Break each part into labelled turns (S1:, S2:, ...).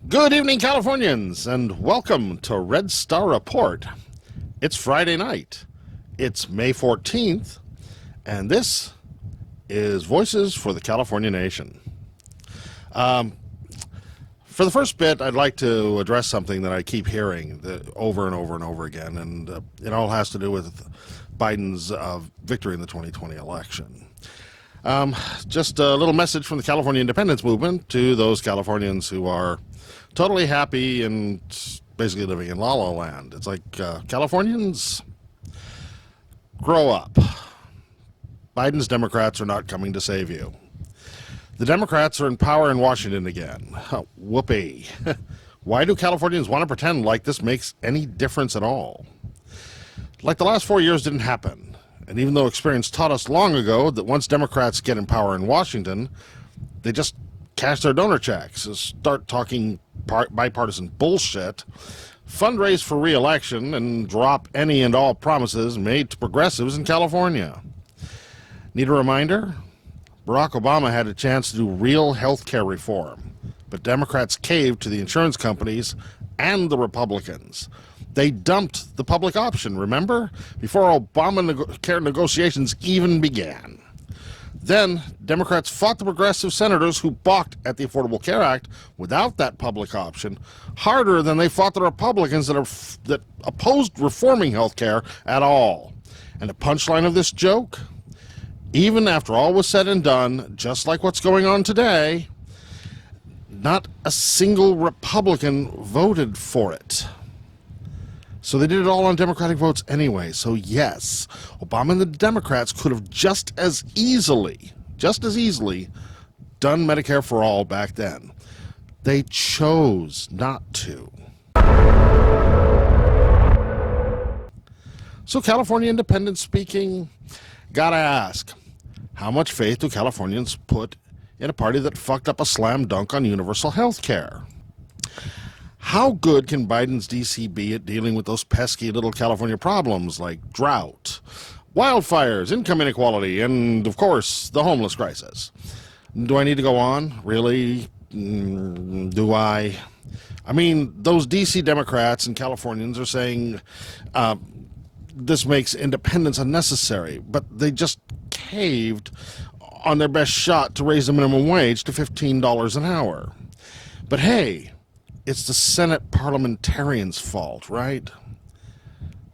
S1: Good evening, Californians, and welcome to Red Star Report. It's Friday night. It's May 14th, and this is Voices for the California Nation. For the first bit, I'd like to address something that I keep hearing over and over and over again, and it all has to do with Biden's victory in the 2020 election. Just a little message from the California independence movement to those Californians who are totally happy and basically living in la-la land. It's like, Californians, grow up. Biden's Democrats are not coming to save you. The Democrats are in power in Washington again. Whoopee. Why do Californians want to pretend like this makes any difference at all? Like the last 4 years didn't happen. And even though experience taught us long ago that once Democrats get in power in Washington, they just cash their donor checks, start talking bipartisan bullshit, fundraise for re-election, and drop any and all promises made to progressives in California. Need a reminder? Barack Obama had a chance to do real health care reform, but Democrats caved to the insurance companies and the Republicans. They dumped the public option, remember? Before Obamacare negotiations even began. Then, Democrats fought the progressive senators who balked at the Affordable Care Act without that public option harder than they fought the Republicans that opposed reforming health care at all. And the punchline of this joke? Even after all was said and done, just like what's going on today, not a single Republican voted for it. So they did it all on Democratic votes anyway. So yes, Obama and the Democrats could have just as easily done Medicare for all back then. They chose not to. So California independents speaking, gotta ask, how much faith do Californians put in a party that fucked up a slam dunk on universal health care? How good can Biden's DC be at dealing with those pesky little California problems like drought, wildfires, income inequality, and, of course, the homeless crisis? Do I need to go on? Really? Do I? I mean, those DC Democrats and Californians are saying this makes independence unnecessary, but they just caved on their best shot to raise the minimum wage to $15 an hour. But hey, it's the Senate parliamentarians' fault, right?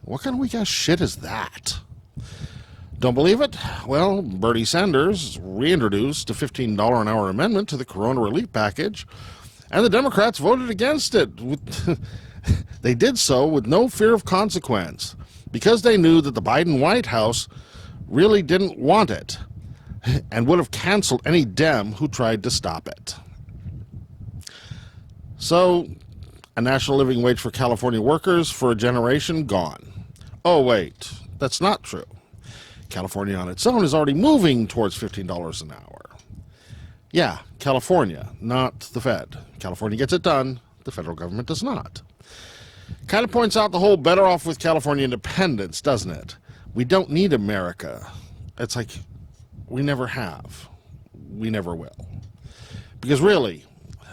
S1: What kind of weak-ass shit is that? Don't believe it? Well, Bernie Sanders reintroduced a $15 an hour amendment to the Corona Relief Package, and the Democrats voted against it. They did so with no fear of consequence, because they knew that the Biden White House really didn't want it, and would have canceled any Dem who tried to stop it. So, a national living wage for California workers for a generation gone. Oh, wait, that's not true. California on its own is already moving towards $15 an hour. Yeah, California, not the Fed. California gets it done, the federal government does not. Kind of points out the whole better off with California independence, doesn't it? We don't need America. It's like, we never have. We never will. Because really,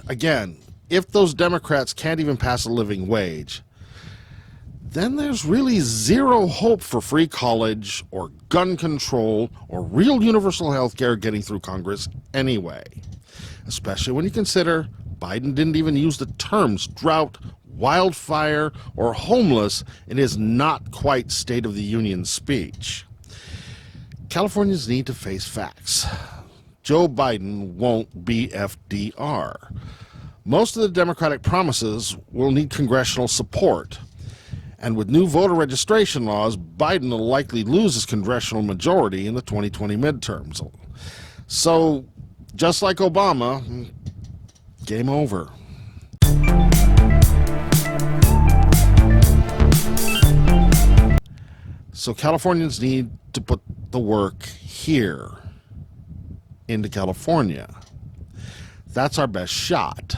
S1: again, if those Democrats can't even pass a living wage, then there's really zero hope for free college or gun control or real universal health care getting through Congress anyway. Especially when you consider Biden didn't even use the terms drought, wildfire, or homeless in his not quite State of the Union speech. Californians need to face facts. Joe Biden won't be FDR. Most of the Democratic promises will need congressional support. And with new voter registration laws, Biden will likely lose his congressional majority in the 2020 midterms. So, just like Obama, game over. So Californians need to put the work here into California. That's our best shot.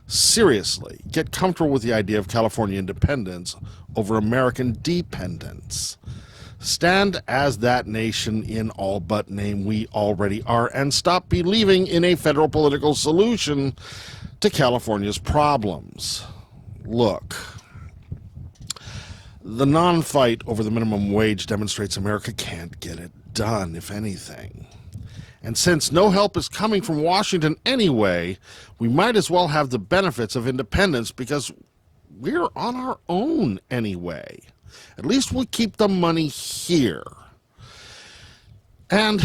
S1: Seriously, get comfortable with the idea of California independence over American dependence. Stand as that nation in all but name we already are, and stop believing in a federal political solution to California's problems. Look, the non-fight over the minimum wage demonstrates America can't get it done, if anything. And since no help is coming from Washington anyway, we might as well have the benefits of independence because we're on our own anyway. At least we'll keep the money here. And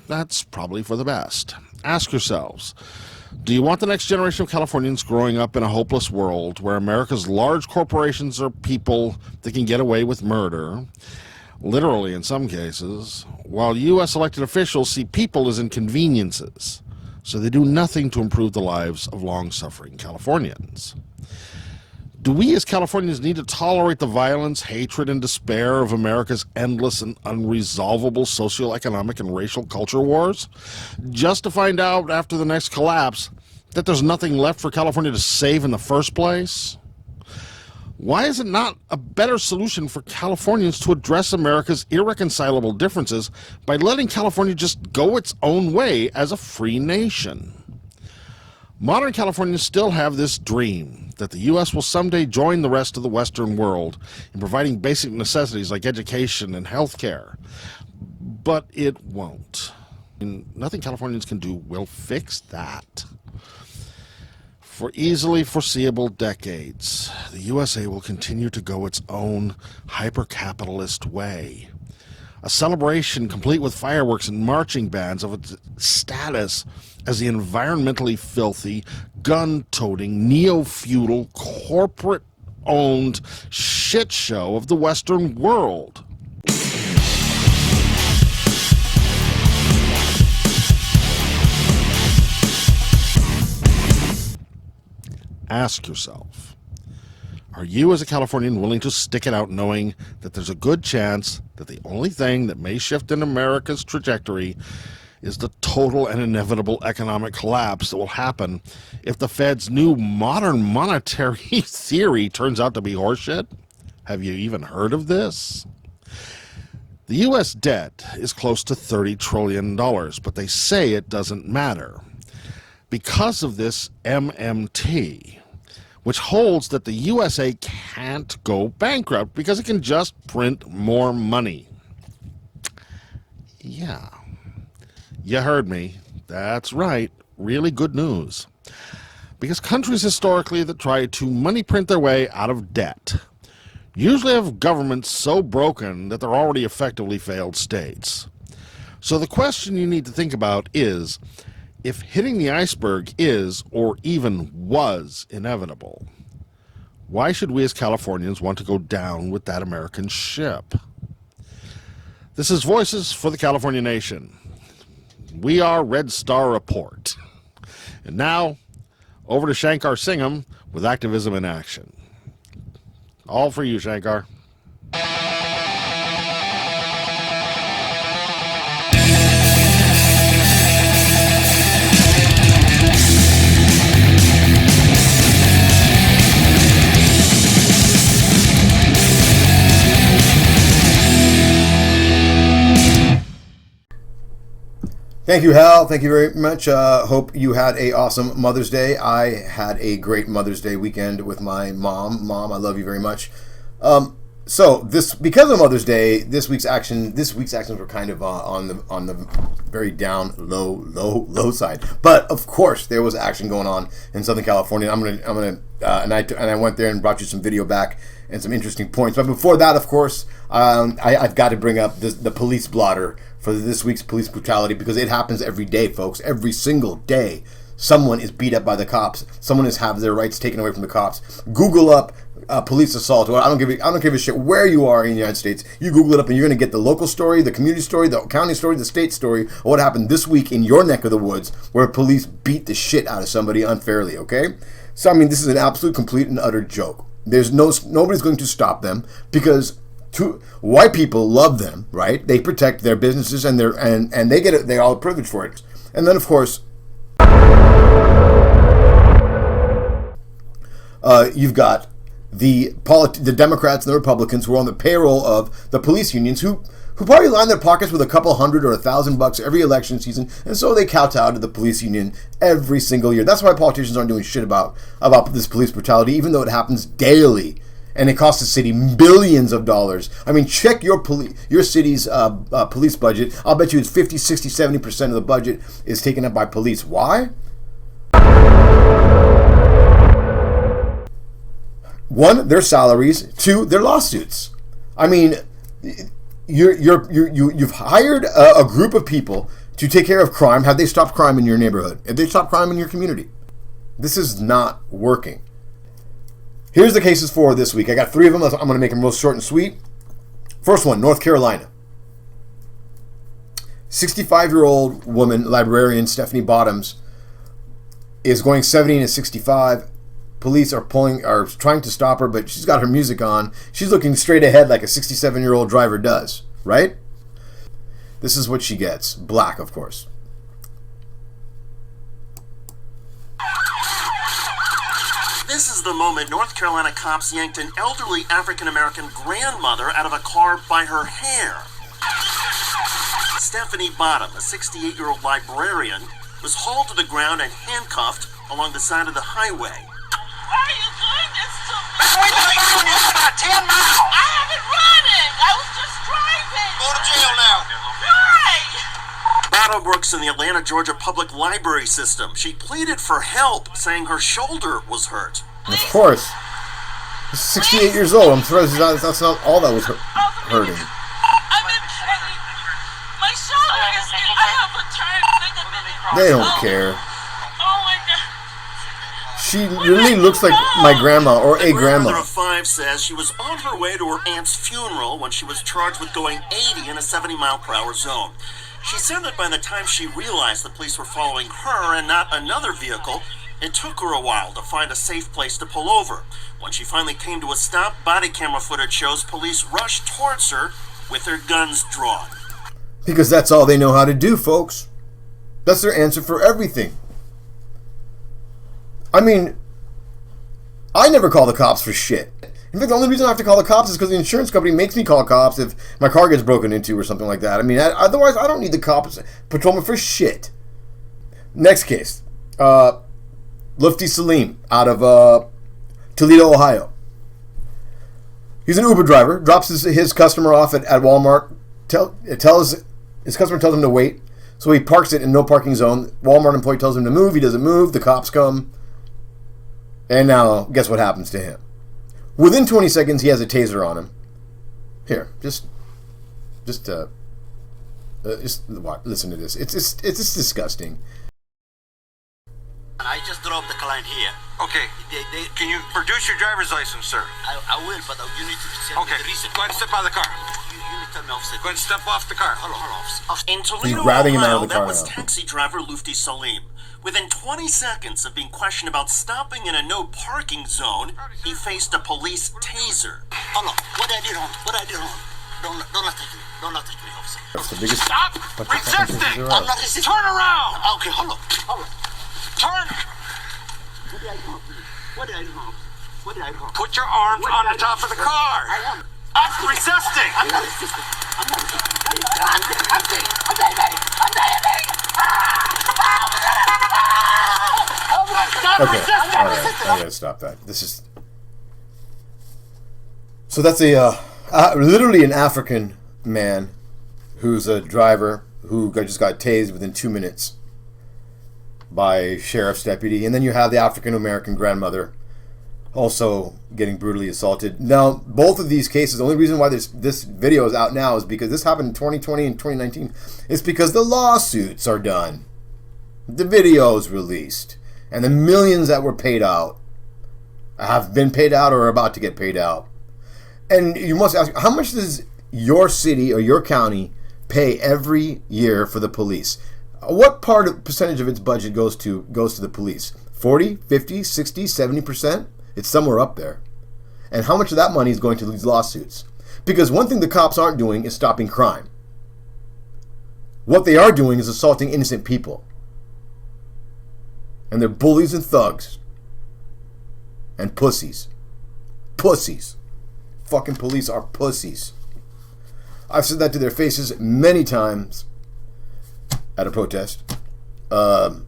S1: that's probably for the best. Ask yourselves, do you want the next generation of Californians growing up in a hopeless world where America's large corporations are people that can get away with murder, literally in some cases, while U.S. elected officials see people as inconveniences, so they do nothing to improve the lives of long-suffering Californians? Do we as Californians need to tolerate the violence, hatred, and despair of America's endless and unresolvable socioeconomic and racial culture wars, just to find out after the next collapse that there's nothing left for California to save in the first place? Why is it not a better solution for Californians to address America's irreconcilable differences by letting California just go its own way as a free nation? Modern Californians still have this dream that the U.S. will someday join the rest of the Western world in providing basic necessities like education and health care. But it won't. Nothing Californians can do will fix that. For easily foreseeable decades, the USA will continue to go its own hyper-capitalist way. A celebration complete with fireworks and marching bands of its status as the environmentally filthy, gun-toting, neo-feudal, corporate-owned shit show of the Western world. Ask yourself, are you as a Californian willing to stick it out knowing that there's a good chance that the only thing that may shift in America's trajectory is the total and inevitable economic collapse that will happen if the Fed's new modern monetary theory turns out to be horseshit? Have you even heard of this? The U.S. debt is close to $30 trillion, but they say it doesn't matter because of this MMT, which holds that the USA can't go bankrupt because it can just print more money. Yeah, you heard me. That's right. Really good news. Because countries historically that try to money print their way out of debt usually have governments so broken that they're already effectively failed states. So the question you need to think about is, if hitting the iceberg is, or even was, inevitable, why should we as Californians want to go down with that American ship? This is Voices for the California Nation. We are Red Star Report. And now, over to Shankar Singham with Activism in Action. All for you, Shankar.
S2: Thank you, Hal. Thank you very much. Hope you had a awesome Mother's Day. I had a great Mother's Day weekend with my mom. Mom, I love you very much. Because of Mother's Day, this week's actions were kind of on the very down, low side. But of course, there was action going on in Southern California. I went there and brought you some video back and some interesting points. But before that, of course, I've got to bring up the police blotter for this week's police brutality, because it happens every day, folks. Every single day, someone is beat up by the cops. Someone has had their rights taken away from the cops. Google up police assault. Well, I don't give a shit where you are in the United States. You Google it up, and you're going to get the local story, the community story, the county story, the state story of what happened this week in your neck of the woods, where police beat the shit out of somebody unfairly. Okay, so I mean, this is an absolute, complete, and utter joke. Nobody's going to stop them, because White people love them, right? They protect their businesses and they get it. They all privilege for it. And then, of course, you've got the Democrats and the Republicans who are on the payroll of the police unions who probably line their pockets with a couple $100 or $1,000 every election season, and so they kowtow to the police union every single year. That's why politicians aren't doing shit about this police brutality, even though it happens daily, and it costs the city billions of dollars. I mean, check your city's police budget. I'll bet you it's 50, 60, 70% of the budget is taken up by police. Why? One, their salaries. Two, their lawsuits. I mean, you've hired a group of people to take care of crime. Have they stopped crime in your neighborhood? Have they stopped crime in your community? This is not working. Here's the cases for this week. I got 3 of them. I'm going to make them real short and sweet. First one, North Carolina. 65-year-old woman, librarian Stephanie Bottoms, is going 70 to 65. Police are trying to stop her, but she's got her music on. She's looking straight ahead like a 67-year-old driver does, right? This is what she gets. Black, of course.
S3: This is the moment North Carolina cops yanked an elderly African-American grandmother out of a car by her hair. Stephanie Bottom, a 68-year-old librarian, was hauled to the ground and handcuffed along the side of the highway.
S4: Why are you doing this to me?
S3: Wait, it's about 10 miles.
S4: I haven't running. I was just driving.
S3: Go to jail now.
S4: Why?
S3: Bottom works in the Atlanta, Georgia public library system. She pleaded for help, saying her shoulder was hurt.
S2: Of course. She's 68 years old. I'm sure that's not all that was hurting.
S4: I'm in pain. My shoulder is... I have a turn.
S2: They don't care.
S4: Oh my God.
S2: She really looks like my grandma or a
S3: The grandmother
S2: grandma.
S3: of 5 says she was on her way to her aunt's funeral when she was charged with going 80 in a 70-mile-per-hour zone. She said that by the time she realized the police were following her and not another vehicle, it took her a while to find a safe place to pull over. When she finally came to a stop, body camera footage shows police rushed towards her with their guns drawn.
S2: Because that's all they know how to do, folks. That's their answer for everything. I mean, I never call the cops for shit. In fact, the only reason I have to call the cops is because the insurance company makes me call cops if my car gets broken into or something like that. I mean, otherwise, I don't need the cops patrolman for shit. Next case. Lufti Salim out of Toledo, Ohio. He's an Uber driver, drops his customer off at Walmart, his customer tells him to wait, so he parks it in no parking zone. Walmart employee tells him to move, he doesn't move, the cops come, and now guess what happens to him? Within 20 seconds, he has a taser on him. Here, just listen to this. It's just disgusting.
S5: I just dropped the client here.
S6: Okay. Can you produce your driver's license, sir?
S5: I will, but you need to send
S6: Okay.
S5: me the receipt.
S6: Go ahead and step out of the car.
S5: You need to tell me, officer.
S6: Go ahead and step off the car.
S5: Hold on, officer.
S3: In Toledo,
S2: grabbing him
S3: Ohio,
S2: out of the
S3: that
S2: car
S3: was
S2: now.
S3: taxi driver Lufti Salim. Within 20 seconds of being questioned about stopping in a no parking zone, he faced a police taser.
S5: Hold on. What I did wrong? Don't touch me. Don't touch me, officer.
S2: That's the biggest.
S6: Stop
S2: bunch of fucking
S6: resisting!
S2: tasers
S5: I'm
S2: around.
S5: not resisting.
S6: Turn around!
S5: Okay, hold on.
S6: Turn!
S5: What did I do wrong? What did I do wrong? What did I do wrong?
S6: Put your arms on the top of the car!
S5: I am.
S6: Stop resisting!
S5: I'm not resisting. I'm not resisting. I'm diabetic.
S6: Stop
S2: Okay,
S6: resisting!
S2: all right, I gotta stop that. This is. So that's literally an African man who's a driver who just got tased within 2 minutes by a sheriff's deputy, and then you have the African American grandmother also getting brutally assaulted. Now, both of these cases, the only reason why this video is out now is because this happened in 2020 and 2019. It's because the lawsuits are done, the videos released, and the millions that were paid out have been paid out or are about to get paid out. And you must ask, how much does your city or your county pay every year for the police? What percentage of its budget goes to the police? 40, 50, 60, 70%? It's somewhere up there. And how much of that money is going to these lawsuits? Because one thing the cops aren't doing is stopping crime. What they are doing is assaulting innocent people. And they're bullies and thugs. And pussies. Pussies. Fucking police are pussies. I've said that to their faces many times at a protest. All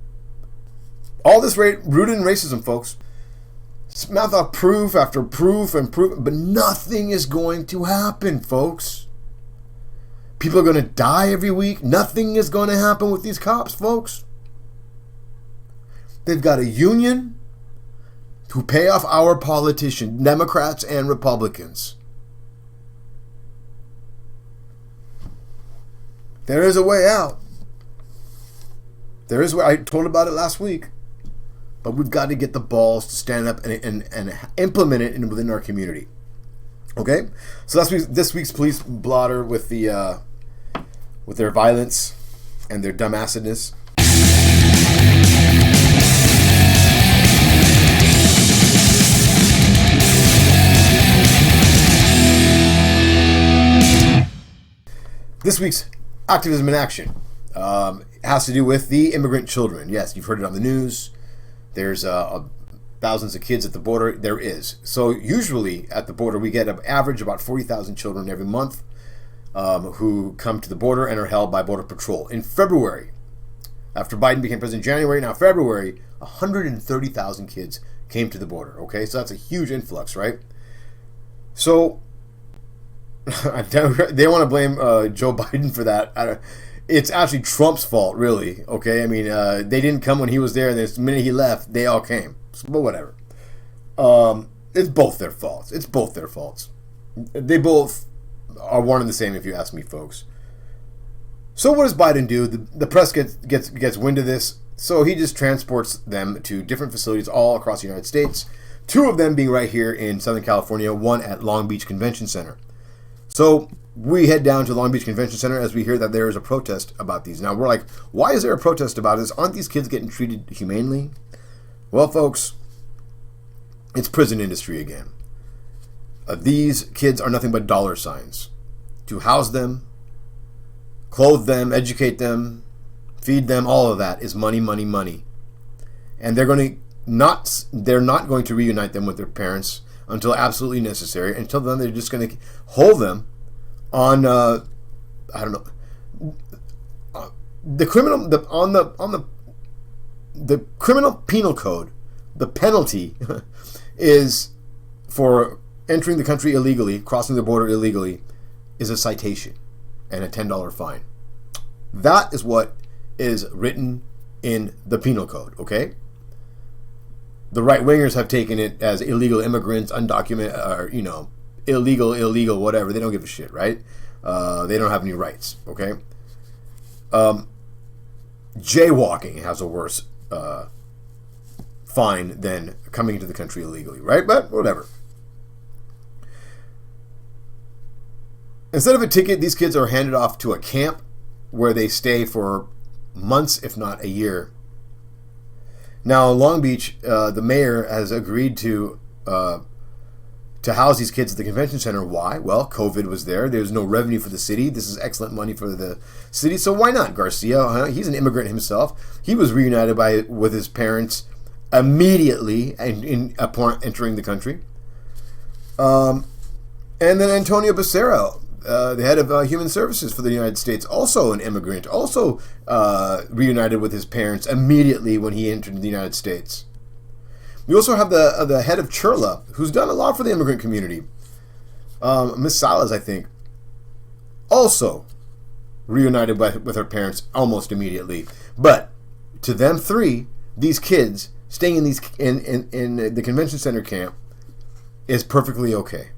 S2: this rooted in racism, folks. Mouth off proof after proof and proof, but nothing is going to happen, folks. People are going to die every week. Nothing is going to happen with these cops, folks. They've got a union to pay off our politicians, Democrats and Republicans. There is a way out. There is a way. I told about it last week. But we've got to get the balls to stand up and implement it within our community. Okay? So that's this week's police blotter with their violence and their dumbassedness. This week's activism in action has to do with the immigrant children. Yes, you've heard it on the news. There's thousands of kids at the border. There is. So usually at the border, we get an average about 40,000 children every month who come to the border and are held by Border Patrol. In February, after Biden became president in January, now February, 130,000 kids came to the border. Okay, so that's a huge influx, right? So they want to blame Joe Biden for that. It's actually Trump's fault, really. Okay, I mean, they didn't come when he was there, and the minute he left, they all came. But whatever. It's both their faults. It's both their faults. They both are one and the same, if you ask me, folks. So what does Biden do? The press gets wind of this, so he just transports them to different facilities all across the United States. 2 of them being right here in Southern California, one at Long Beach Convention Center. So we head down to Long Beach Convention Center as we hear that there is a protest about these. Now, we're like, why is there a protest about this? Aren't these kids getting treated humanely? Well, folks, it's prison industry again. These kids are nothing but dollar signs. To house them, clothe them, educate them, feed them, all of that is money, money, money. And they're not going to reunite them with their parents until absolutely necessary. Until then, they're just going to hold them on the criminal penal code. The penalty is for entering the country illegally, crossing the border illegally, is a citation and a $10 fine. That is what is written in the penal code. Okay. The right wingers have taken it as illegal immigrants, undocumented, or illegal, whatever. They don't give a shit, right? They don't have any rights, okay? Jaywalking has a worse fine than coming into the country illegally, right? But whatever. Instead of a ticket, these kids are handed off to a camp where they stay for months, if not a year. Now, Long Beach, the mayor has agreed to house these kids at the convention center. Why? Well, COVID was there. There's no revenue for the city. This is excellent money for the city. So why not? Garcia, he's an immigrant himself. He was reunited with his parents immediately upon entering the country. And then Antonio Becerra, the head of Human Services for the United States, also an immigrant, also reunited with his parents immediately when he entered the United States. We also have the head of Churla, who's done a lot for the immigrant community. Miss Salas, I think, also reunited with her parents almost immediately. But to them 3, these kids staying in the convention center camp is perfectly okay.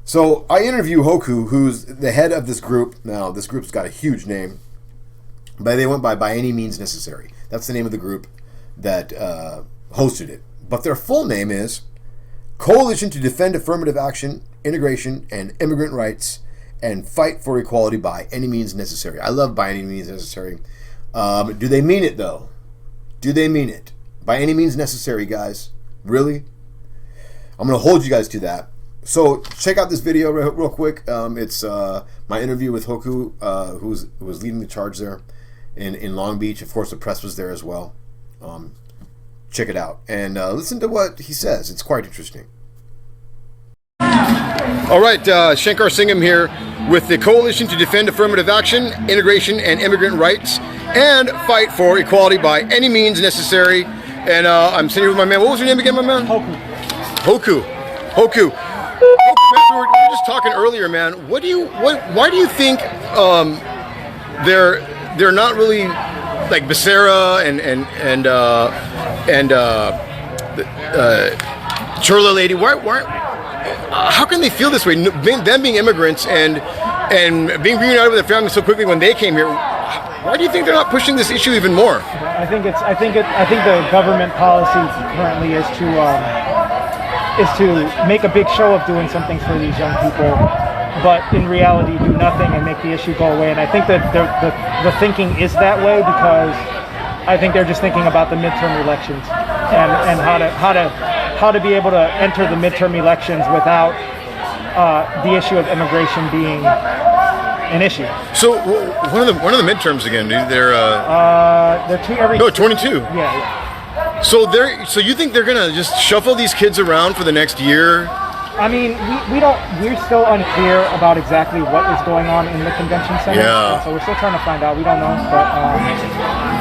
S2: So I interview Hoku, who's the head of this group. Now, this group's got a huge name, but they went by Any Means Necessary. That's the name of the group that hosted it. But their full name is Coalition to Defend Affirmative Action, Integration, and Immigrant Rights, and Fight for Equality by Any Means Necessary. I love By Any Means Necessary. Do they mean it, though? Do they mean it? By any means necessary, guys? Really? I'm going to hold you guys to that. So check out this video real quick. It's my interview with Hoku, who was leading the charge there in Long Beach. Of course, the press was there as well. Check it out and listen to what he says. It's quite interesting. All right, Shankar Singham here with the Coalition to Defend Affirmative Action, Integration, and Immigrant Rights, and fight for equality by any means necessary. And I'm sitting here with my man. What was your name again, my man? Hoku. Hoku. We were just talking earlier, man. Why do you think they're not really like Becerra and Churla lady? Why? How can they feel this way? Them being immigrants and being reunited with their families so quickly when they came here. Why do you think they're not pushing this issue even more?
S7: I think the government policy currently is to make a big show of doing something for these young people, but in reality do nothing and make the issue go away. And I think that the thinking is that way because I think they're just thinking about the midterm elections and how to be able to enter the midterm elections without the issue of immigration being an issue.
S2: So one of the midterms again, dude. They're 22.
S7: Yeah.
S2: So you think they're gonna just shuffle these kids around for the next year?
S7: I mean, we're still unclear about exactly what is going on in the convention center.
S2: Yeah.
S7: So we're still trying to find out. We don't know,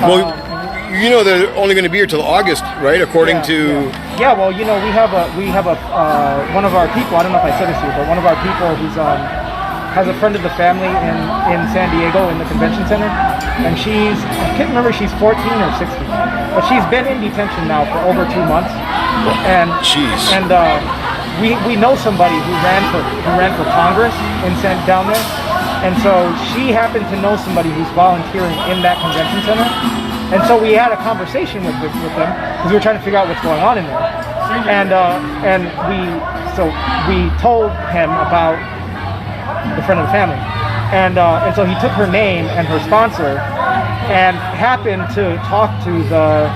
S7: but
S2: you know they're only going to be here till August, right? According to.
S7: Yeah. Well, you know, we have a one of our people. I don't know if I said this to you, but one of our people who's has a friend of the family in San Diego in the convention center, and I can't remember if she's 14 or 16, but she's been in detention now for over 2 months. And we know somebody who ran for Congress down there, and so she happened to know somebody who's volunteering in that convention center, and so we had a conversation with them because we were trying to figure out what's going on in there, and we told him about the friend of the family, and so he took her name and her sponsor, and happened to talk to the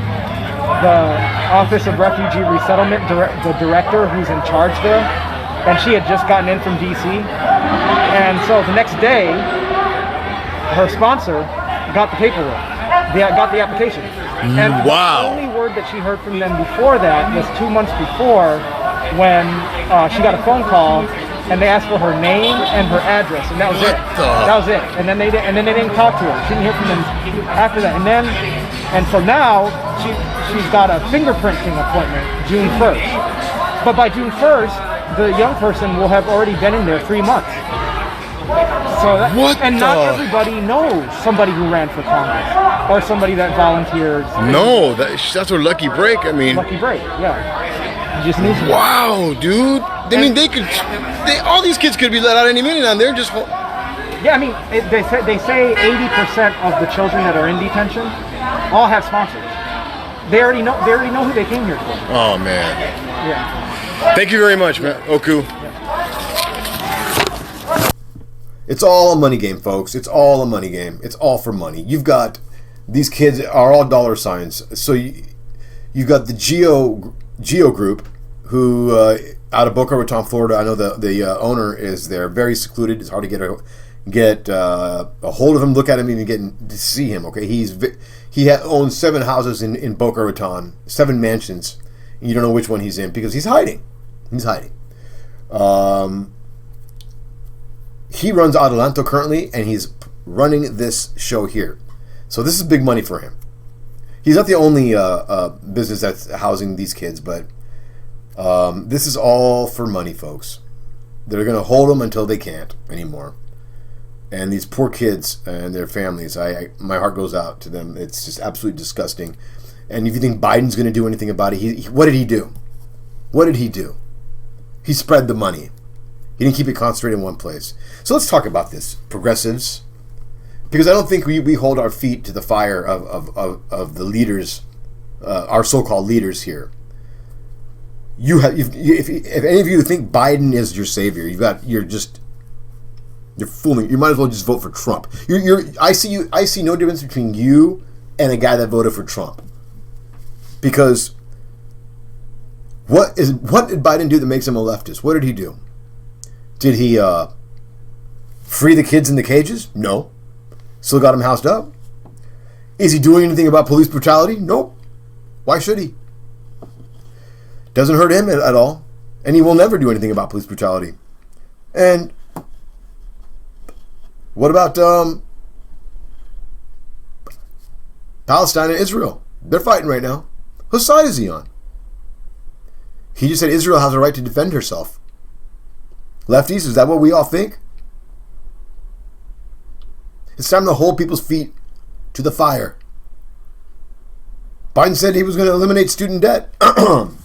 S7: Office of Refugee Resettlement, the director who's in charge there, and she had just gotten in from DC, and so the next day, her sponsor got the paperwork, got the application, and
S2: wow.
S7: The only word that she heard from them before that was 2 months before, when she got a phone call, and they asked for her name and her address, and that was it. That was it, and then they didn't talk to her. She didn't hear from them after that, and so now she's got a fingerprinting appointment June 1st. But by June 1st, the young person will have already been in there 3 months. So not everybody knows somebody who ran for Congress or somebody that volunteers.
S2: No, that's a lucky break. I mean,
S7: lucky break. Yeah, you just need to.
S2: Wow, dude. I mean, all these kids could be let out any minute, and they're just.
S7: Yeah, I mean, they say 80% of the children that are in detention all have sponsors. They already know who they came here for.
S2: Oh man.
S7: Yeah.
S2: Thank you very much, man. Oku. It's all a money game, folks. It's all a money game. It's all for money. You've got these kids are all dollar signs. So you've got the Geo Group, who out of Boca Raton, Florida. I know the owner is there, very secluded. It's hard to get a hold of him, look at him, even get to see him. Okay, he owns 7 houses in Boca Raton, 7 mansions. And you don't know which one he's in because he's hiding. He's hiding. He runs Adelanto currently, and he's running this show here. So this is big money for him. He's not the only business that's housing these kids, but this is all for money, folks. They're going to hold them until they can't anymore. And these poor kids and their families, my heart goes out to them. It's just absolutely disgusting. And if you think Biden's going to do anything about it, what did he do? What did he do? He spread the money. He didn't keep it concentrated in one place. So let's talk about this, progressives, because I don't think we hold our feet to the fire of the leaders, our so-called leaders here. If any of you think Biden is your savior, you're fooling. You might as well just vote for Trump. I see no difference between you and a guy that voted for Trump. Because what did Biden do that makes him a leftist? What did he do? Did he free the kids in the cages? No. Still got them housed up. Is he doing anything about police brutality? Nope. Why should he? Doesn't hurt him at all. And he will never do anything about police brutality. And what about Palestine and Israel? They're fighting right now. Whose side is he on? He just said Israel has a right to defend herself. Lefties, is that what we all think? It's time to hold people's feet to the fire. Biden said he was going to eliminate student debt. How'd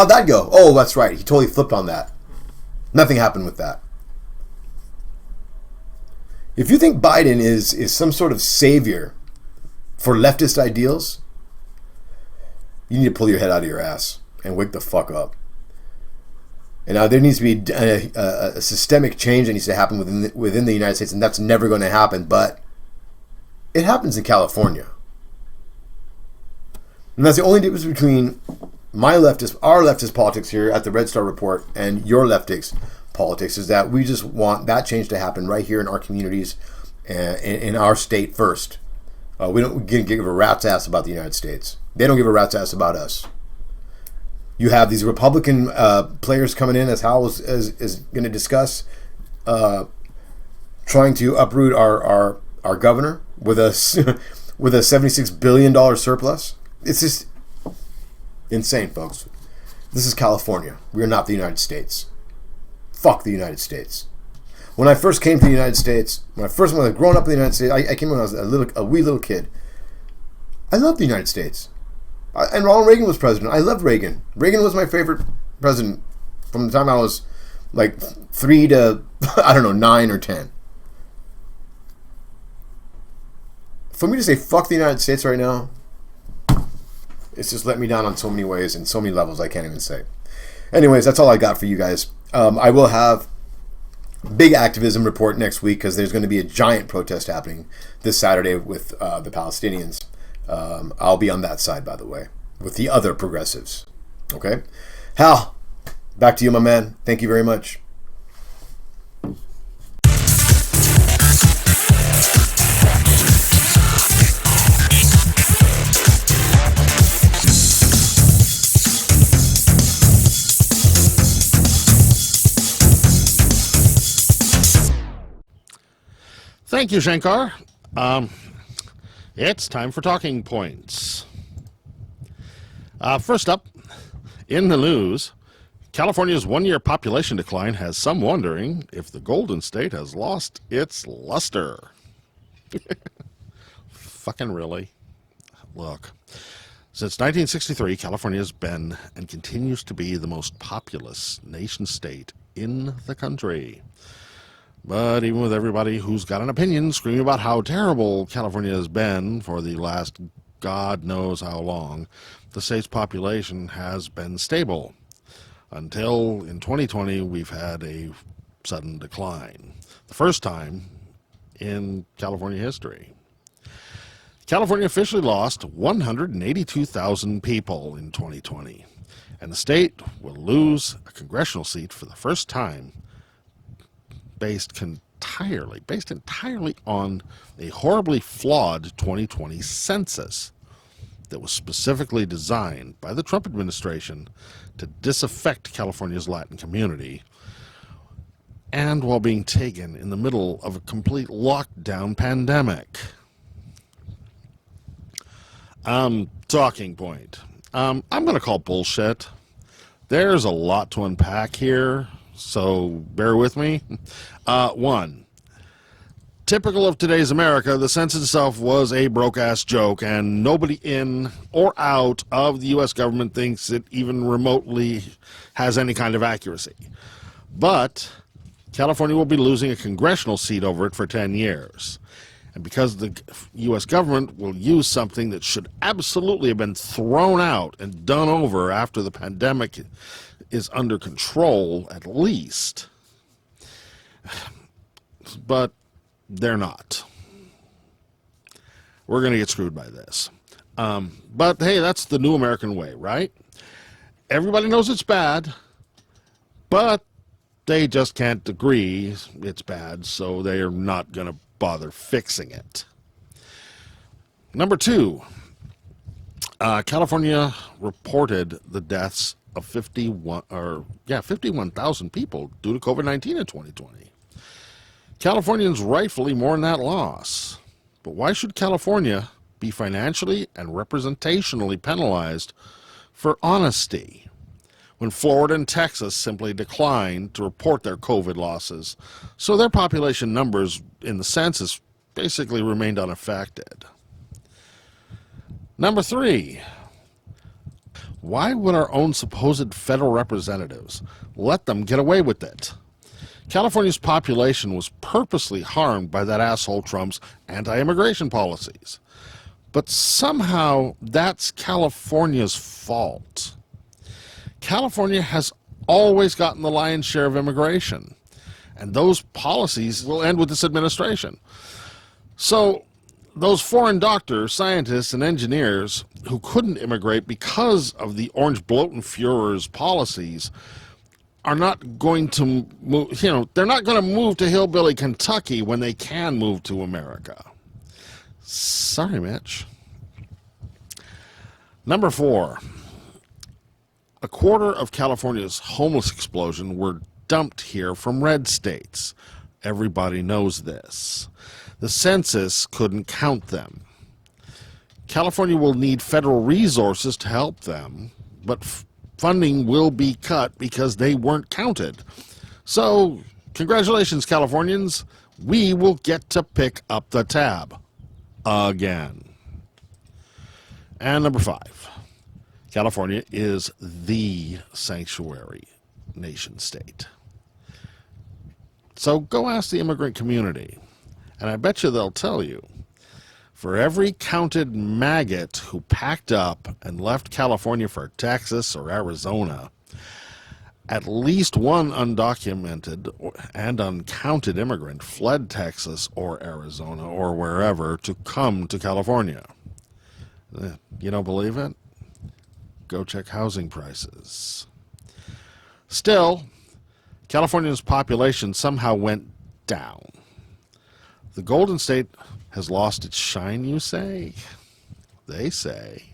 S2: that go? Oh, that's right. He totally flipped on that. Nothing happened with that. If you think Biden is some sort of savior for leftist ideals, you need to pull your head out of your ass and wake the fuck up. And now there needs to be a systemic change that needs to happen within the United States, and that's never going to happen, but it happens in California. And that's the only difference between our leftist politics here at the Red Star Report and your leftist politics, is that we just want that change to happen right here in our communities and in our state first. We don't give a rat's ass about the United States. They don't give a rat's ass about us. You have these Republican players coming in, as Hal is going to discuss, trying to uproot our governor with a $76 billion surplus. It's just insane, folks. This is California. We are not the United States. Fuck the United States. When I first came to the United States, when I was growing up in the United States, I came when I was a wee little kid. I loved the United States. And Ronald Reagan was president. I loved Reagan. Reagan was my favorite president from the time I was like 3 to, 9 or 10. For me to say fuck the United States right now, it's just let me down on so many ways and so many levels I can't even say. Anyways, that's all I got for you guys. I will have big activism report next week because there's going to be a giant protest happening this Saturday with the Palestinians. I'll be on that side, by the way, with the other progressives. Okay? Hal, back to you, my man. Thank you very much.
S1: Thank you, Shankar. It's time for talking points. First up, in the news, California's one-year population decline has some wondering if the Golden State has lost its luster. Fucking really? Look, since 1963, California has been and continues to be the most populous nation-state in the country. But even with everybody who's got an opinion screaming about how terrible California has been for the last God knows how long, the state's population has been stable. Until in 2020, we've had a sudden decline. The first time in California history. California officially lost 182,000 people in 2020. And the state will lose a congressional seat for the first time based entirely on a horribly flawed 2020 census that was specifically designed by the Trump administration to disaffect California's Latin community, and while being taken in the middle of a complete lockdown pandemic. Talking point. I'm going to call bullshit. There's a lot to unpack here, so bear with me. One, typical of today's America, the census itself was a broke-ass joke, and nobody in or out of the U.S. government thinks it even remotely has any kind of accuracy. But California will be losing a congressional seat over it for 10 years. And because the U.S. government will use something that should absolutely have been thrown out and done over after the pandemic is under control, at least. But they're not. We're going to get screwed by this. But hey, that's the new American way, right? Everybody knows it's bad, but they just can't agree it's bad, so they are not going to bother fixing it. Number 2, California reported the deaths of 51,000 people due to COVID-19 in 2020. Californians rightfully mourn that loss. But why should California be financially and representationally penalized for honesty when Florida and Texas simply declined to report their COVID losses, so their population numbers in the census basically remained unaffected? Number 3, why would our own supposed federal representatives let them get away with it? California's population was purposely harmed by that asshole Trump's anti-immigration policies. But somehow that's California's fault. California has always gotten the lion's share of immigration, and those policies will end with this administration. So those foreign doctors, scientists, and engineers who couldn't immigrate because of the Orange Blotenführer's policies are not going to move, they're not going to move to hillbilly Kentucky when they can move to America. Sorry, Mitch. Number 4, a quarter of California's homeless explosion were dumped here from red states. Everybody knows this. The census couldn't count them. California will need federal resources to help them, but funding will be cut because they weren't counted. So, congratulations, Californians. We will get to pick up the tab. Again. And number 5, California is the sanctuary nation state. So go ask the immigrant community, and I bet you they'll tell you, for every counted maggot who packed up and left California for Texas or Arizona, at least one undocumented and uncounted immigrant fled Texas or Arizona or wherever to come to California. You don't believe it? Go check housing prices. Still, California's population somehow went down. The Golden State has lost its shine, you say? They say.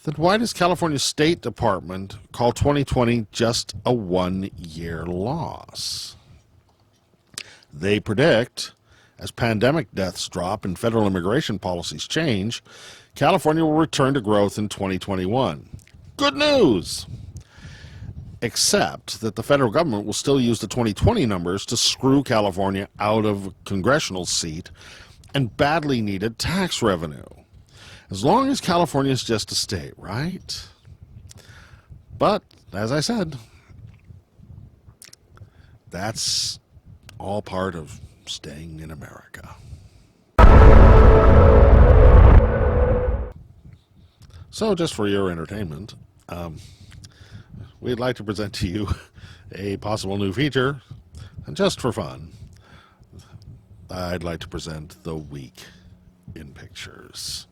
S1: Then why does California's State Department call 2020 just a one-year loss? They predict, as pandemic deaths drop and federal immigration policies change, California will return to growth in 2021. Good news! Except that the federal government will still use the 2020 numbers to screw California out of a congressional seat and badly needed tax revenue. As long as California is just a state, right? But, as I said, that's all part of staying in America. So, just for your entertainment, we'd like to present to you a possible new feature, and just for fun, I'd like to present The Week in Pictures.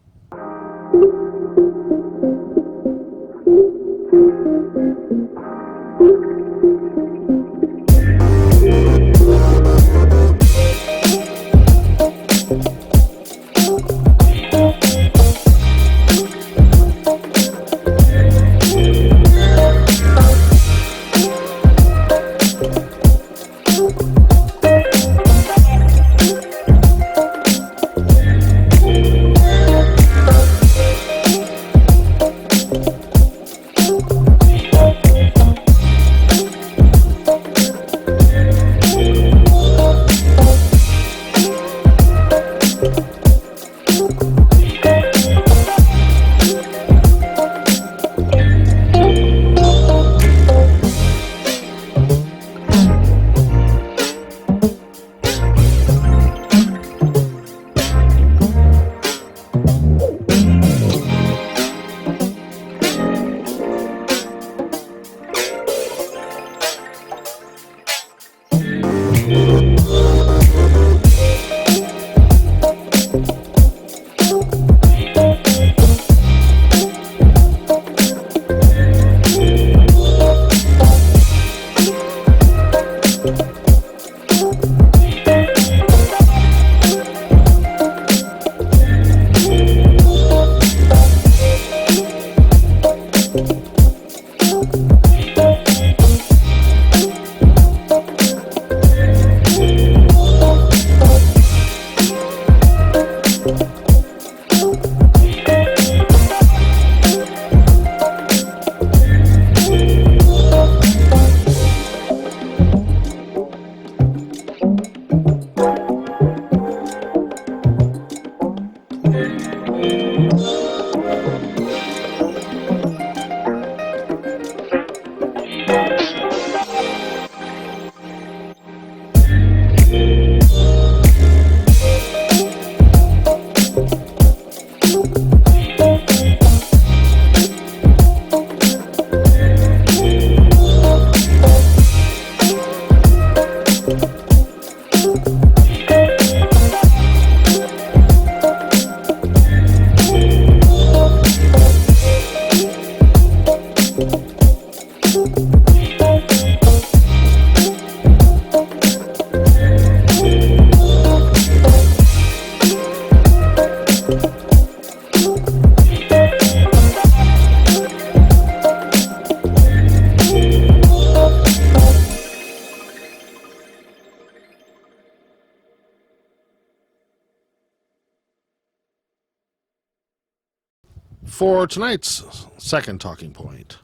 S1: For tonight's second talking point,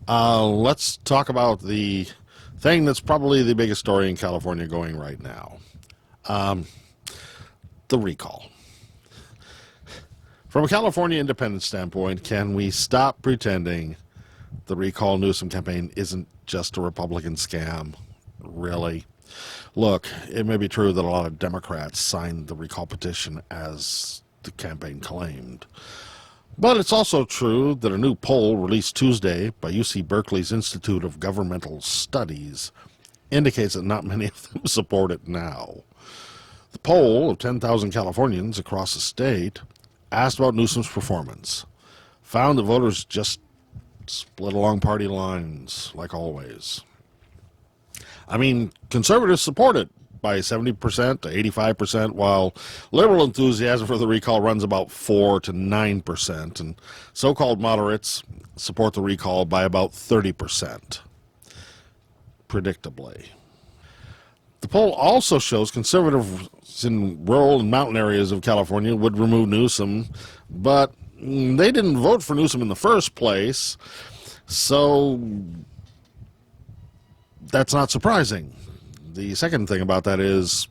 S1: let's talk about the thing that's probably the biggest story in California going right now. The recall. From a California independent standpoint, can we stop pretending the recall Newsom campaign isn't just a Republican scam? Really? Look, it may be true that a lot of Democrats signed the recall petition as the campaign claimed. But it's also true that a new poll released Tuesday by UC Berkeley's Institute of Governmental Studies indicates that not many of them support it now. The poll of 10,000 Californians across the state asked about Newsom's performance, found that voters just split along party lines, like always. I mean, conservatives support it by 70% to 85%, while liberal enthusiasm for the recall runs about 4 to 9%, and so-called moderates support the recall by about 30%, predictably. The poll also shows conservatives in rural and mountain areas of California would remove Newsom, but they didn't vote for Newsom in the first place, so that's not surprising. The second thing about that is,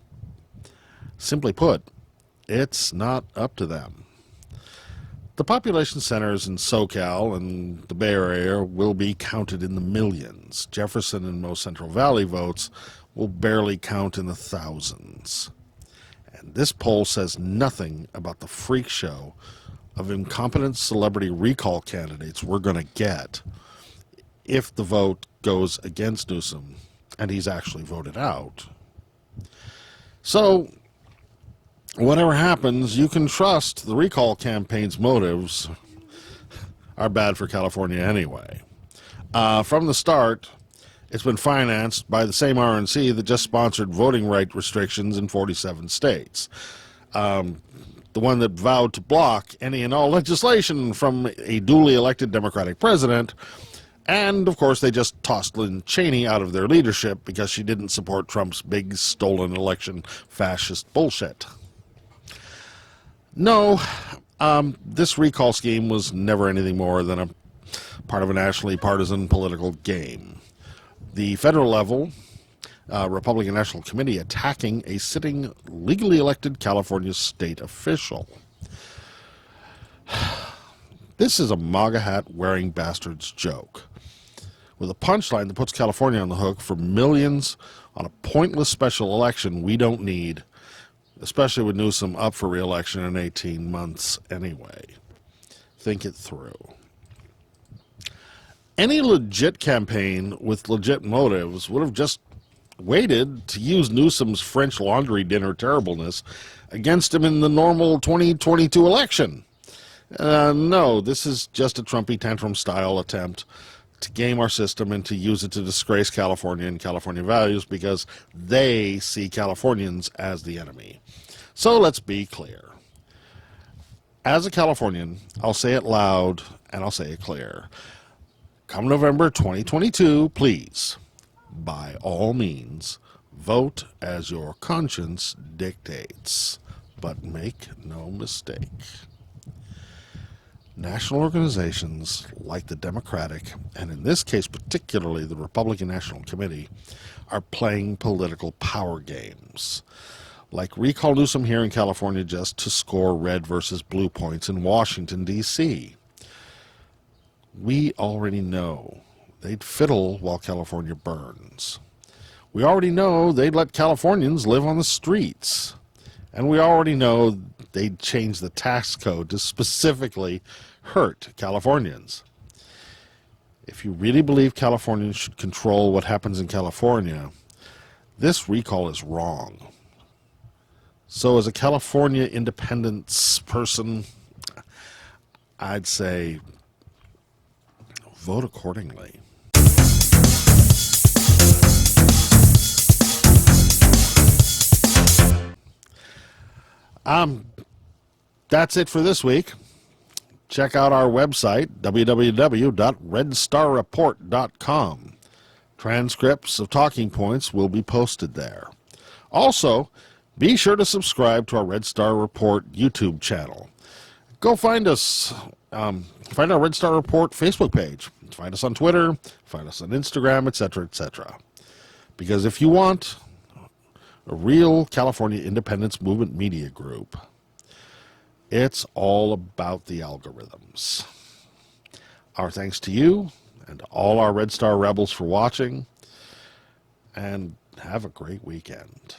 S1: simply put, it's not up to them. The population centers in SoCal and the Bay Area will be counted in the millions. Jefferson and most Central Valley votes will barely count in the thousands. And this poll says nothing about the freak show of incompetent celebrity recall candidates we're going to get if the vote goes against Newsom and he's actually voted out. So, whatever happens, you can trust the recall campaign's motives are bad for California anyway. From the start, it's been financed by the same RNC that just sponsored voting right restrictions in 47 states. The one that vowed to block any and all legislation from a duly elected Democratic president. And, of course, they just tossed Lynn Cheney out of their leadership because she didn't support Trump's big stolen election fascist bullshit. No, this recall scheme was never anything more than a part of a nationally partisan political game. The federal level Republican National Committee attacking a sitting legally elected California state official. This is a MAGA hat wearing bastard's joke, with a punchline that puts California on the hook for millions on a pointless special election we don't need, especially with Newsom up for re-election in 18 months anyway. Think it through. Any legit campaign with legit motives would have just waited to use Newsom's French Laundry dinner terribleness against him in the normal 2022 election. No, this is just a Trumpy tantrum-style attempt to game our system and to use it to disgrace California and California values because they see Californians as the enemy. So let's be clear. As a Californian, I'll say it loud and I'll say it clear. Come November 2022, please, by all means, vote as your conscience dictates. But make no mistake. National organizations like the Democratic, and in this case particularly the Republican National Committee, are playing political power games. Like recall Newsom here in California just to score red versus blue points in Washington, D.C. We already know they'd fiddle while California burns. We already know they'd let Californians live on the streets. And we already know they'd change the tax code to specifically hurt Californians. If you really believe Californians should control what happens in California, this recall is wrong. So as a California independence person, I'd say vote accordingly. That's it for this week. Check out our website, www.redstarreport.com. Transcripts of talking points will be posted there. Also, be sure to subscribe to our Red Star Report YouTube channel. Go find us Find our Red Star Report Facebook page. Find us on Twitter. Find us on Instagram, etc., etc. Because if you want a real California independence movement media group, it's all about the algorithms. Our thanks to you and all our Red Star Rebels for watching, and have a great weekend.